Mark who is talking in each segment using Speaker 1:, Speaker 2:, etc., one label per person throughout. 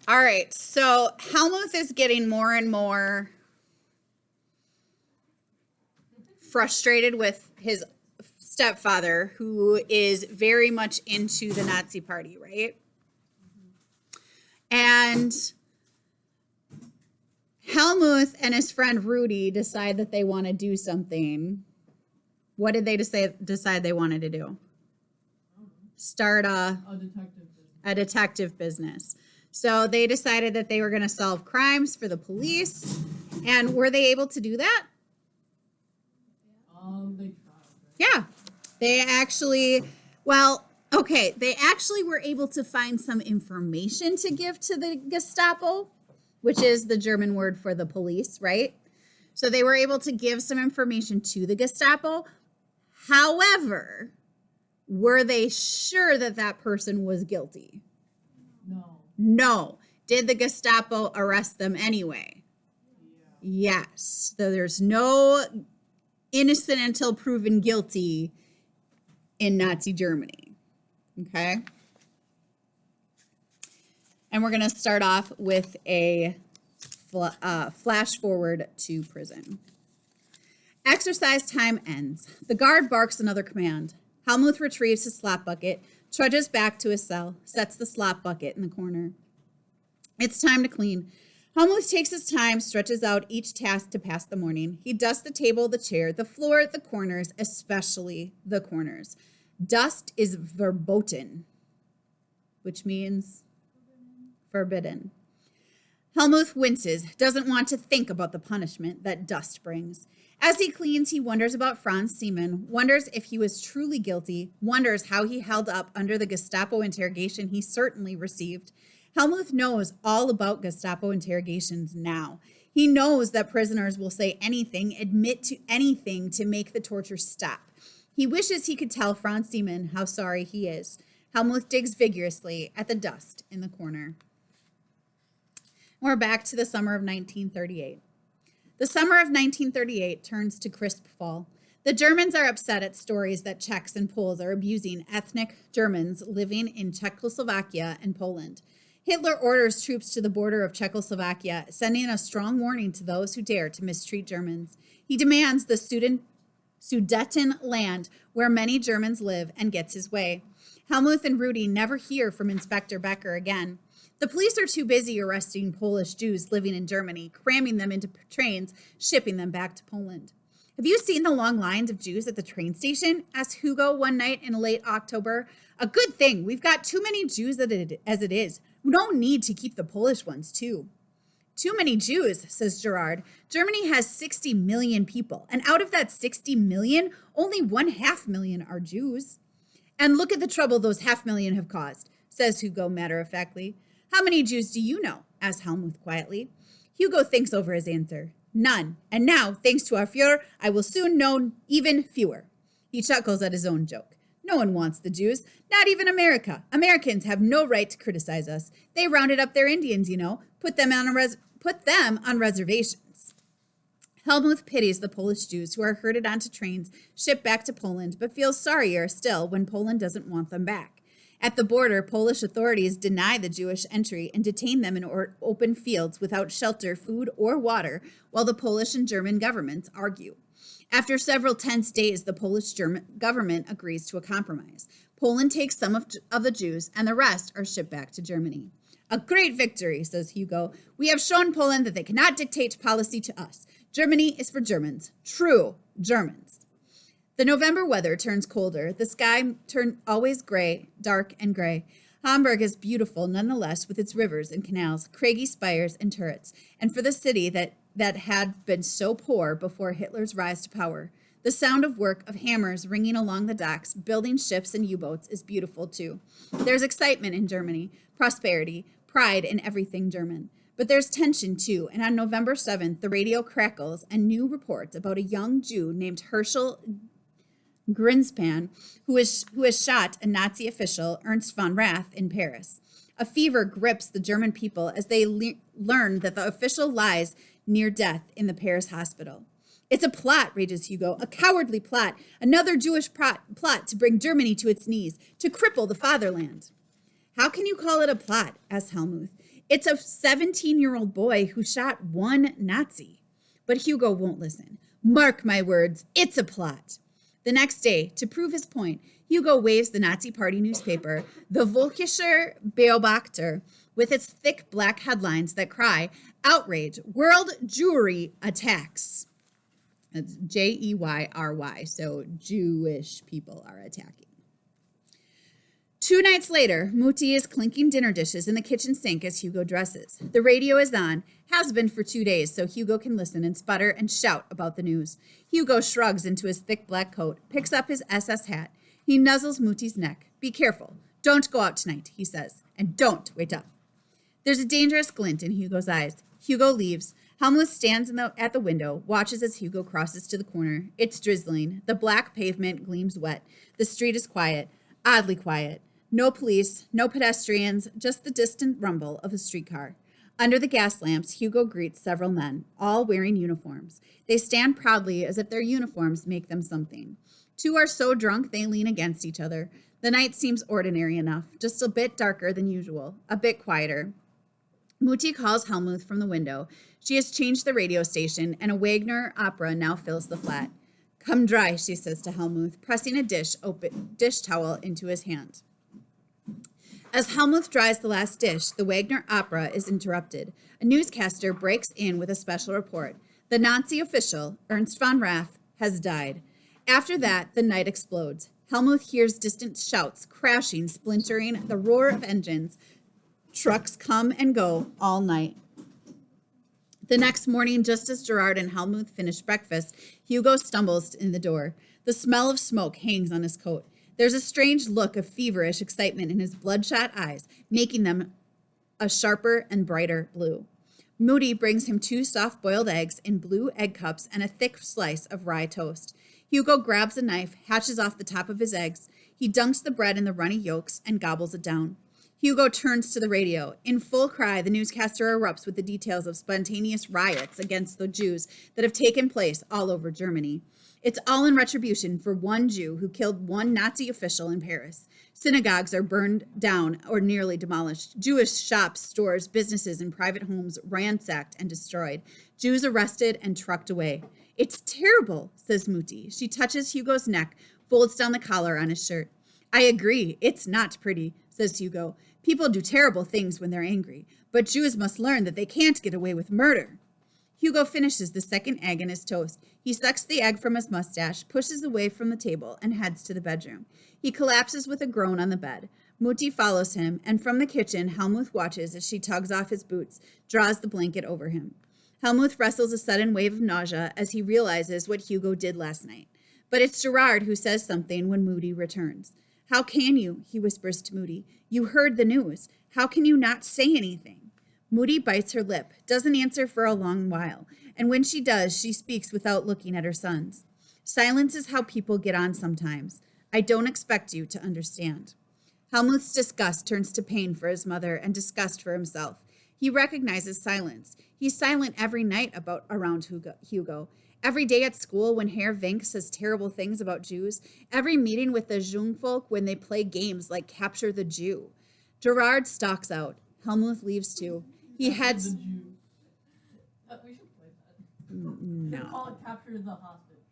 Speaker 1: All right, so Helmuth is getting more and more frustrated with his stepfather, who is very much into the Nazi Party, right? And Helmuth and his friend Rudy decide that they want to do something. What did they decide they wanted to do? Start a detective business. So they decided that they were going to solve crimes for the police. And were they able to do that?
Speaker 2: They tried.
Speaker 1: Yeah. They actually were able to find some information to give to the Gestapo, which is the German word for the police, right? So they were able to give some information to the Gestapo. However, were they sure that that person was guilty? No. Did the Gestapo arrest them anyway? Yeah. Yes. So there's no innocent until proven guilty in Nazi Germany. Okay? And we're going to start off with a flash forward to prison. Exercise time ends. The guard barks another command. Helmuth retrieves his slop bucket, trudges back to his cell, sets the slop bucket in the corner. It's time to clean. Helmuth takes his time, stretches out each task to pass the morning. He dusts the table, the chair, the floor, the corners, especially the corners. Dust is verboten, which means forbidden. Helmuth winces, doesn't want to think about the punishment that dust brings. As he cleans, he wonders about Franz Seemann, wonders if he was truly guilty, wonders how he held up under the Gestapo interrogation he certainly received. Helmuth knows all about Gestapo interrogations now. He knows that prisoners will say anything, admit to anything to make the torture stop. He wishes he could tell Franz Seemann how sorry he is. Helmuth digs vigorously at the dust in the corner. We're back to the summer of 1938. The summer of 1938 turns to crisp fall. The Germans are upset at stories that Czechs and Poles are abusing ethnic Germans living in Czechoslovakia and Poland. Hitler orders troops to the border of Czechoslovakia, sending a strong warning to those who dare to mistreat Germans. He demands the Sudeten land where many Germans live and gets his way. Helmuth and Rudy never hear from Inspector Becker again. The police are too busy arresting Polish Jews living in Germany, cramming them into trains, shipping them back to Poland. Have you seen the long lines of Jews at the train station? Asked Hugo one night in late October. A good thing. We've got too many Jews as it is. We don't need to keep the Polish ones, too. Too many Jews, says Gerard. Germany has 60 million people, and out of that 60 million, only 500,000 are Jews. And look at the trouble those 500,000 have caused, says Hugo matter-of-factly. How many Jews do you know? Asked Helmuth quietly. Hugo thinks over his answer. None. And now, thanks to our Fuhrer, I will soon know even fewer. He chuckles at his own joke. No one wants the Jews, not even America. Americans have no right to criticize us. They rounded up their Indians, put them on reservations. Helmuth pities the Polish Jews who are herded onto trains, shipped back to Poland, but feels sorrier still when Poland doesn't want them back. At the border, Polish authorities deny the Jewish entry and detain them in open fields without shelter, food, or water, while the Polish and German governments argue. After several tense days, the Polish-German government agrees to a compromise. Poland takes some of the Jews, and the rest are shipped back to Germany. A great victory, says Hugo. We have shown Poland that they cannot dictate policy to us. Germany is for Germans, true Germans. The November weather turns colder. The sky turns always gray, dark and gray. Hamburg is beautiful nonetheless with its rivers and canals, craggy spires and turrets, and for the city that had been so poor before Hitler's rise to power. The sound of work of hammers ringing along the docks, building ships and U-boats is beautiful too. There's excitement in Germany, prosperity, pride in everything German. But there's tension too, and on November 7th, the radio crackles and new reports about a young Jew named Herschel Grinspan, who has shot a Nazi official, Ernst von Rath, in Paris. A fever grips the German people as they learn that the official lies near death in the Paris hospital. It's a plot, rages Hugo, a cowardly plot, another Jewish plot to bring Germany to its knees, to cripple the fatherland. How can you call it a plot? Asked Helmuth. It's a 17-year-old boy who shot one Nazi. But Hugo won't listen. Mark my words, it's a plot. The next day, to prove his point, Hugo waves the Nazi Party newspaper, the Völkischer Beobachter, with its thick black headlines that cry, "Outrage, World Jewry Attacks." That's Jeyry, so Jewish people are attacking. 2 nights later, Muti is clinking dinner dishes in the kitchen sink as Hugo dresses. The radio is on, has been for 2 days, so Hugo can listen and sputter and shout about the news. Hugo shrugs into his thick black coat, picks up his SS hat. He nuzzles Muti's neck. "Be careful. Don't go out tonight," he says, "and don't wait up." There's a dangerous glint in Hugo's eyes. Hugo leaves. Helmuth stands at the window, watches as Hugo crosses to the corner. It's drizzling. The black pavement gleams wet. The street is quiet, oddly quiet. No police, no pedestrians, just the distant rumble of a streetcar. Under the gas lamps, Hugo greets several men, all wearing uniforms. They stand proudly as if their uniforms make them something. 2 are so drunk they lean against each other. The night seems ordinary enough, just a bit darker than usual, a bit quieter. Muti calls Helmuth from the window. She has changed the radio station, and a Wagner opera now fills the flat. "Come dry," she says to Helmuth, pressing a dish towel into his hand. As Helmuth dries the last dish, the Wagner opera is interrupted. A newscaster breaks in with a special report. The Nazi official, Ernst von Rath, has died. After that, the night explodes. Helmuth hears distant shouts, crashing, splintering, the roar of engines. Trucks come and go all night. The next morning, just as Gerard and Helmuth finish breakfast, Hugo stumbles in the door. The smell of smoke hangs on his coat. There's a strange look of feverish excitement in his bloodshot eyes, making them a sharper and brighter blue. Muti brings him 2 soft-boiled eggs in blue egg cups and a thick slice of rye toast. Hugo grabs a knife, hatches off the top of his eggs. He dunks the bread in the runny yolks and gobbles it down. Hugo turns to the radio. In full cry, the newscaster erupts with the details of spontaneous riots against the Jews that have taken place all over Germany. It's all in retribution for one Jew who killed one Nazi official in Paris. Synagogues are burned down or nearly demolished. Jewish shops, stores, businesses, and private homes ransacked and destroyed. Jews arrested and trucked away. "It's terrible," says Muti. She touches Hugo's neck, folds down the collar on his shirt. "I agree, it's not pretty," says Hugo. "People do terrible things when they're angry, but Jews must learn that they can't get away with murder." Hugo finishes the second egg in his toast. He sucks the egg from his mustache, pushes away from the table, and heads to the bedroom. He collapses with a groan on the bed. Muti follows him, and from the kitchen, Helmuth watches as she tugs off his boots, draws the blanket over him. Helmuth wrestles a sudden wave of nausea as he realizes what Hugo did last night. But it's Gerard who says something when Muti returns. "How can you?" he whispers to Muti. "You heard the news. How can you not say anything?" Muti bites her lip, doesn't answer for a long while, and when she does, she speaks without looking at her sons. "Silence is how people get on sometimes. I don't expect you to understand." Helmuth's disgust turns to pain for his mother and disgust for himself. He recognizes silence. He's silent every night around Hugo. Every day at school when Herr Vink says terrible things about Jews. Every meeting with the Jungfolk when they play games like Capture the Jew. Gerard stalks out. Helmuth leaves too. He heads...
Speaker 2: We should play that.
Speaker 1: No.
Speaker 2: Call it Capture the Hostage.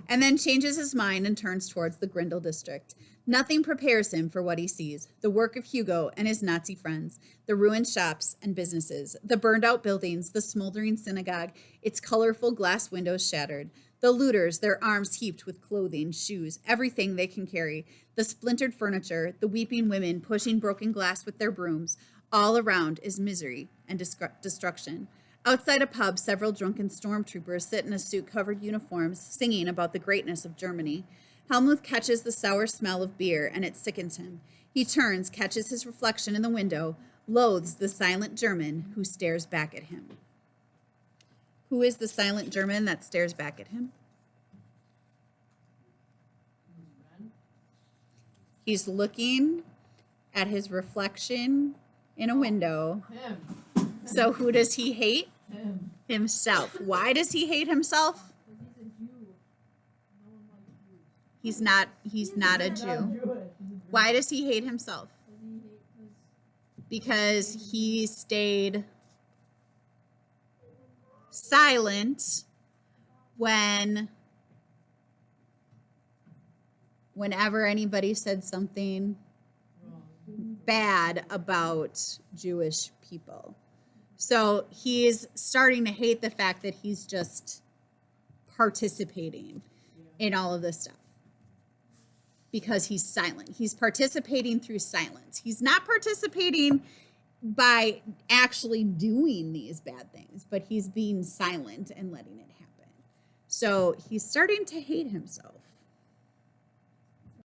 Speaker 1: And then changes his mind and turns towards the Grindel district. Nothing prepares him for what he sees. The work of Hugo and his Nazi friends, the ruined shops and businesses, the burned out buildings, the smoldering synagogue, its colorful glass windows shattered, the looters, their arms heaped with clothing, shoes, everything they can carry, the splintered furniture, the weeping women pushing broken glass with their brooms. All around is misery and destruction. Outside a pub, several drunken stormtroopers sit in suit-covered uniforms, singing about the greatness of Germany. Helmuth catches the sour smell of beer, and it sickens him. He turns, catches his reflection in the window, loathes the silent German who stares back at him. Who is the silent German that stares back at him? He's looking at his reflection in a window.
Speaker 2: Him.
Speaker 1: So who does he hate?
Speaker 2: Him.
Speaker 1: Himself. Why does he hate himself?
Speaker 2: Because he's a Jew. No one likes Jews.
Speaker 1: He's not a Jew.
Speaker 2: Jewish.
Speaker 1: Why does he hate himself?
Speaker 2: Because
Speaker 1: because he stayed silent whenever anybody said something bad about Jewish people. So he's starting to hate the fact that he's just participating in all of this stuff because he's silent. He's participating through silence. He's not participating by actually doing these bad things, but he's being silent and letting it happen. So he's starting to hate himself.